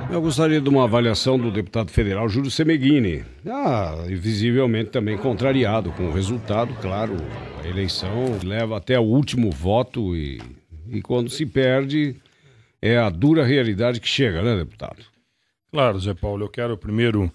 Eu gostaria de uma avaliação do deputado federal Júlio Semeghini. E visivelmente também contrariado com o resultado, claro. A eleição leva até o último voto e quando se perde é a dura realidade que chega, né, deputado? Claro, Zé Paulo, eu quero primeiro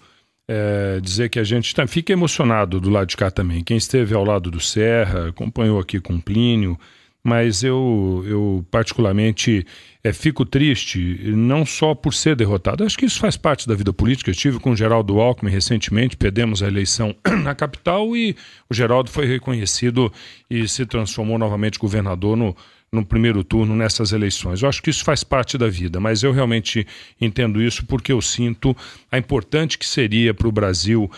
dizer que a gente fica emocionado do lado de cá também. Quem esteve ao lado do Serra, acompanhou aqui com o Plínio, mas eu particularmente fico triste, não só por ser derrotado. Acho que isso faz parte da vida política. Eu estive com o Geraldo Alckmin recentemente, perdemos a eleição na capital e o Geraldo foi reconhecido e se transformou novamente governador no primeiro turno nessas eleições. Eu acho que isso faz parte da vida, mas eu realmente entendo isso porque eu sinto a importante que seria para o Brasil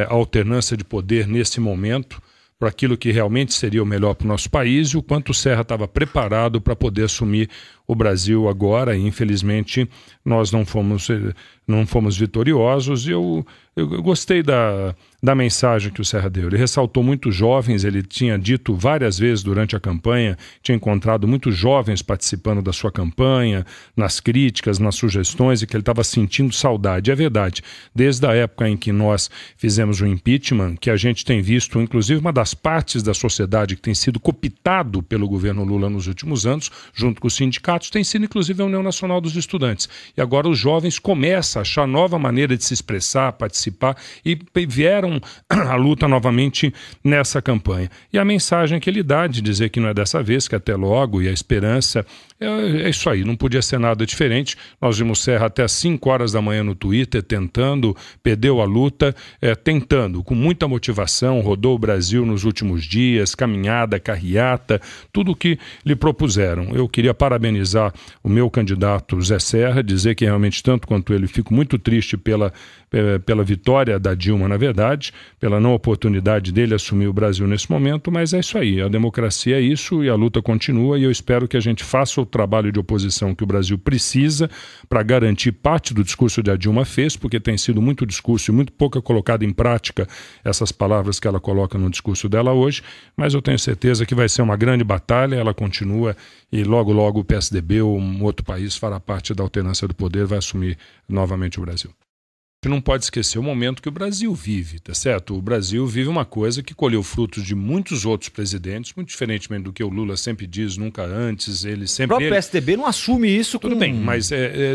a alternância de poder nesse momento, para aquilo que realmente seria o melhor para o nosso país e o quanto o Serra estava preparado para poder assumir o Brasil agora. E, infelizmente, nós não fomos vitoriosos. Eu gostei da mensagem que o Serra deu. Ele ressaltou muitos jovens, ele tinha dito várias vezes durante a campanha, tinha encontrado muitos jovens participando da sua campanha, nas críticas, nas sugestões, e que ele estava sentindo saudade. É verdade, desde a época em que nós fizemos o impeachment, que a gente tem visto, inclusive, uma das partes da sociedade que tem sido cooptado pelo governo Lula nos últimos anos, junto com os sindicatos, tem sido, inclusive, a União Nacional dos Estudantes. E agora os jovens começam a achar nova maneira de se expressar, participar, e vieram à luta novamente nessa campanha. E a mensagem que ele dá de dizer que não é dessa vez, que até logo, e a esperança, é isso aí, não podia ser nada diferente. Nós vimos Serra até às 5 horas da manhã no Twitter, tentando, perdeu a luta, tentando, com muita motivação, rodou o Brasil nos últimos dias, caminhada, carreata, tudo o que lhe propuseram. Eu queria parabenizar o meu candidato Zé Serra, dizer que realmente, tanto quanto ele, fico muito triste pela vitória da Dilma, na verdade, pela não oportunidade dele assumir o Brasil nesse momento, mas é isso aí, a democracia é isso e a luta continua, e eu espero que a gente faça o trabalho de oposição que o Brasil precisa para garantir parte do discurso que a Dilma fez, porque tem sido muito discurso e muito pouco colocado em prática essas palavras que ela coloca no discurso dela hoje, mas eu tenho certeza que vai ser uma grande batalha, ela continua e logo logo o PSDB ou um outro país fará parte da alternância do poder, vai assumir novamente o Brasil. Não pode esquecer o momento que o Brasil vive, tá certo? O Brasil vive uma coisa que colheu frutos de muitos outros presidentes, muito diferentemente do que o Lula sempre diz, nunca antes, ele sempre... O próprio PSDB não assume isso com... Tudo bem, mas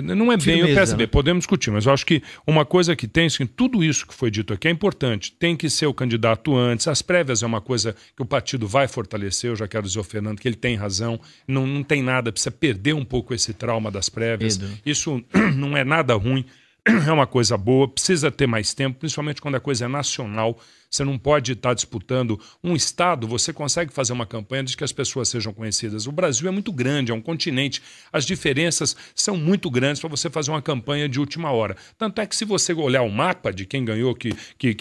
não é bem o PSDB, né? Podemos discutir, mas eu acho que uma coisa que tem, assim, tudo isso que foi dito aqui é importante, tem que ser o candidato antes, as prévias é uma coisa que o partido vai fortalecer, eu já quero dizer ao Fernando que ele tem razão, não tem nada, precisa perder um pouco esse trauma das prévias, isso não é nada ruim, é uma coisa boa, precisa ter mais tempo, principalmente quando a coisa é nacional. Você não pode estar disputando um estado, você consegue fazer uma campanha de que as pessoas sejam conhecidas. O Brasil é muito grande, é um continente, as diferenças são muito grandes para você fazer uma campanha de última hora. Tanto é que se você olhar o mapa de quem ganhou, que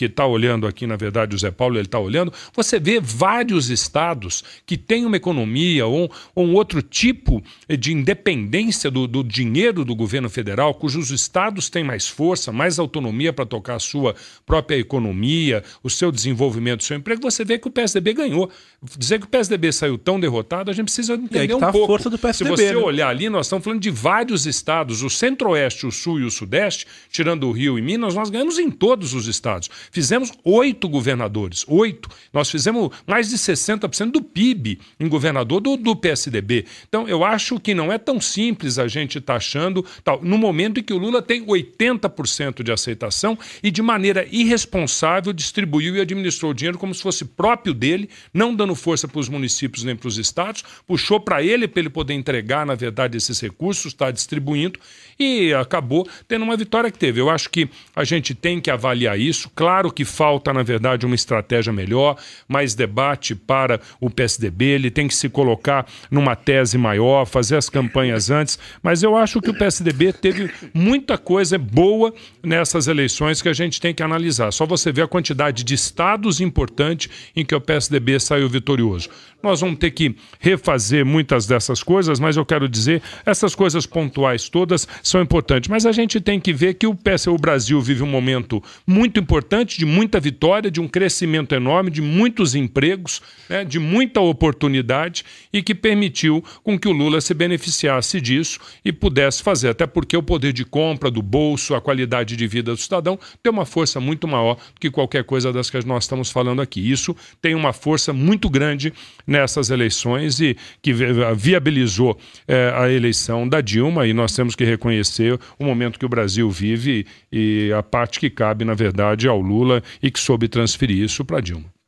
está olhando aqui, na verdade o Zé Paulo ele está olhando, você vê vários estados que têm uma economia ou um outro tipo de independência do dinheiro do governo federal, cujos estados têm mais força, mais autonomia para tocar a sua própria economia, o seu desenvolvimento, o seu emprego, você vê que o PSDB ganhou. Dizer que o PSDB saiu tão derrotado, a gente precisa entender um pouco. A força do PSDB, se você olhar ali, nós estamos falando de vários estados, o Centro-Oeste, o Sul e o Sudeste, tirando o Rio e Minas, nós ganhamos em todos os estados. Fizemos 8 governadores, 8. Nós fizemos mais de 60% do PIB em governador do PSDB. Então, eu acho que não é tão simples a gente estar achando, no momento em que o Lula tem 80% de aceitação e de maneira irresponsável distribuiu e administrou o dinheiro como se fosse próprio dele, não dando força para os municípios nem para os estados, puxou para ele poder entregar, na verdade, esses recursos, está distribuindo e acabou tendo uma vitória que teve. Eu acho que a gente tem que avaliar isso. Claro que falta, na verdade, uma estratégia melhor, mais debate para o PSDB, ele tem que se colocar numa tese maior, fazer as campanhas antes, mas eu acho que o PSDB teve muita coisa boa nessas eleições que a gente tem que analisar. Só você ver a quantidade de estados importantes em que o PSDB saiu vitorioso. Nós vamos ter que refazer muitas dessas coisas, mas eu quero dizer, essas coisas pontuais todas são importantes. Mas a gente tem que ver que o Brasil vive um momento muito importante, de muita vitória, de um crescimento enorme, de muitos empregos, né, de muita oportunidade e que permitiu com que o Lula se beneficiasse disso e pudesse fazer, até porque o poder de compra do bolso, a qualidade de vida do cidadão tem uma força muito maior do que qualquer coisa das que nós estamos falando aqui. Isso tem uma força muito grande nessas eleições e que viabilizou a eleição da Dilma, e nós temos que reconhecer o momento que o Brasil vive e a parte que cabe, na verdade, ao Lula e que soube transferir isso para a Dilma.